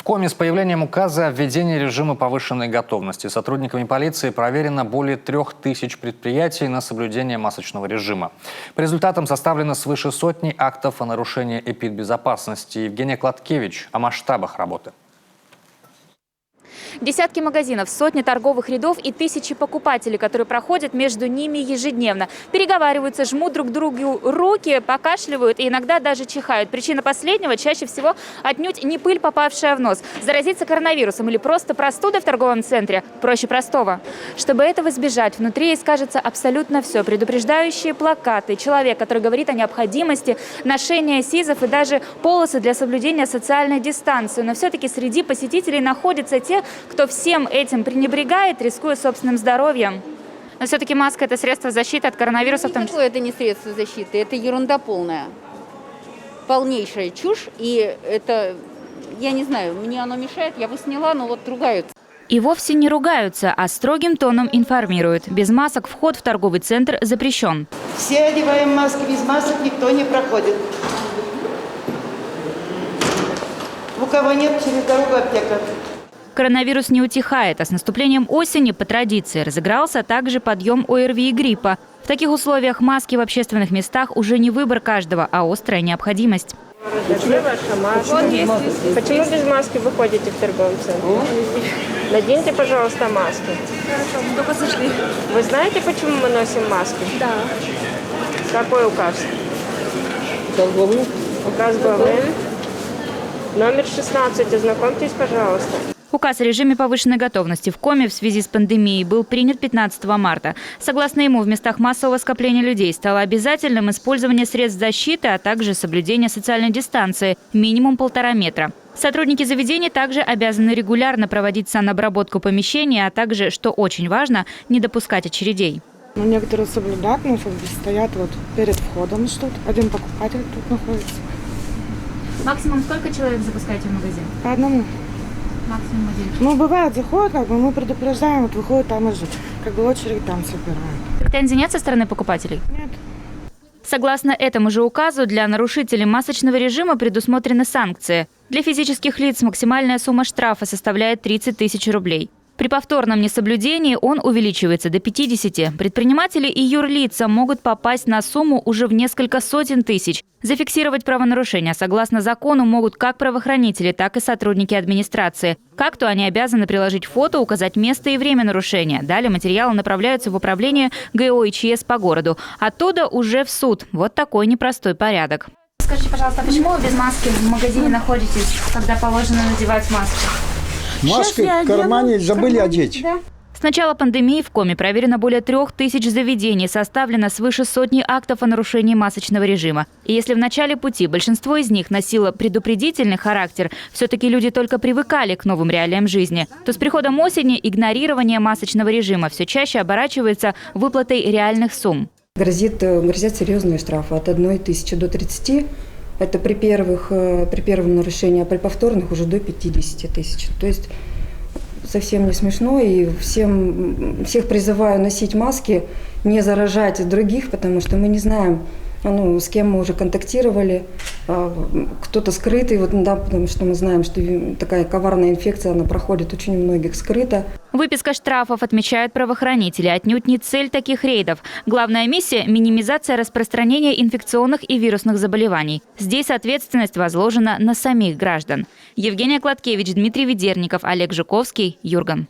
Коми с появлением указа о введении режима повышенной готовности сотрудниками полиции проверено более 3000 предприятий на соблюдение масочного режима. По результатам составлено свыше сотни актов о нарушении эпидбезопасности. Евгения Кладкевич о масштабах работы. Десятки магазинов, сотни торговых рядов и тысячи покупателей, которые проходят между ними ежедневно. Переговариваются, жмут друг другу руки, покашливают и иногда даже чихают. Причина последнего чаще всего отнюдь не пыль, попавшая в нос. Заразиться коронавирусом или просто простудой в торговом центре проще простого. Чтобы этого избежать, внутри есть, кажется, абсолютно все. Предупреждающие плакаты, человек, который говорит о необходимости ношения СИЗов и даже полосы для соблюдения социальной дистанции. Но все-таки среди посетителей находятся те, кто всем этим пренебрегает, рискуя собственным здоровьем. Но все-таки маска – это средство защиты от коронавируса. Никакое это не средство защиты, это ерунда полная. Полнейшая чушь, и это, я не знаю, мне оно мешает, я бы сняла, но вот ругаются. И вовсе не ругаются, а строгим тоном информируют. Без масок вход в торговый центр запрещен. Все одеваем маски, без масок никто не проходит. У кого нет, через дорогу аптека. Коронавирус не утихает, а с наступлением осени по традиции разыгрался также подъем ОРВИ и гриппа. В таких условиях маски в общественных местах уже не выбор каждого, а острая необходимость. Где ваша маска? Почему без маски вы ходите в торговом центре? Наденьте, пожалуйста, маску. Хорошо, мы только зашли. Вы знаете, почему мы носим маски? Да. Какой указ? Указ главы. Номер 16. Ознакомьтесь, пожалуйста. Указ о режиме повышенной готовности в Коми в связи с пандемией был принят 15 марта. Согласно ему, в местах массового скопления людей стало обязательным использование средств защиты, а также соблюдение социальной дистанции – минимум 1,5 метра. Сотрудники заведений также обязаны регулярно проводить санобработку помещений, а также, что очень важно, не допускать очередей. Некоторые соблюдают, но стоят вот перед входом, ждут. Один покупатель тут находится. Максимум сколько человек запускаете в магазин? По одному. Максимум один. Ну, бывает, заходят, мы предупреждаем, вот выходит там и ждут. Очередь там собирают. Претензий нет со стороны покупателей? Нет. Согласно этому же указу, для нарушителей масочного режима предусмотрены санкции. Для физических лиц максимальная сумма штрафа составляет 30 000 рублей. При повторном несоблюдении он увеличивается до 50. Предприниматели и юрлица могут попасть на сумму уже в несколько сотен тысяч. Зафиксировать правонарушения согласно закону могут как правоохранители, так и сотрудники администрации. Как то они обязаны приложить фото, указать место и время нарушения. Далее материалы направляются в управление ГО и ЧС по городу. Оттуда уже в суд. Вот такой непростой порядок. Скажите, пожалуйста, почему вы без маски в магазине находитесь, когда положено надевать маску? Маски в кармане забыли одеть. Да? С начала пандемии в Коми проверено более 3000 заведений, составлено свыше сотни актов о нарушении масочного режима. И если в начале пути большинство из них носило предупредительный характер, все-таки люди только привыкали к новым реалиям жизни, то с приходом осени игнорирование масочного режима все чаще оборачивается выплатой реальных сумм. Грозят серьезные штрафы от 1 тысячи до 30. Это при первом нарушении, а при повторных уже до 50 000. То есть совсем не смешно. И всех призываю носить маски, не заражать других, потому что мы не знаем, с кем мы уже контактировали. Кто-то скрытый, потому что мы знаем, что такая коварная инфекция, она проходит очень у многих скрыто. Выписка штрафов, отмечают правоохранители, отнюдь не цель таких рейдов. Главная миссия – минимизация распространения инфекционных и вирусных заболеваний. Здесь ответственность возложена на самих граждан. Евгения Кладкевич, Дмитрий Ведерников, Олег Жуковский, Юрган.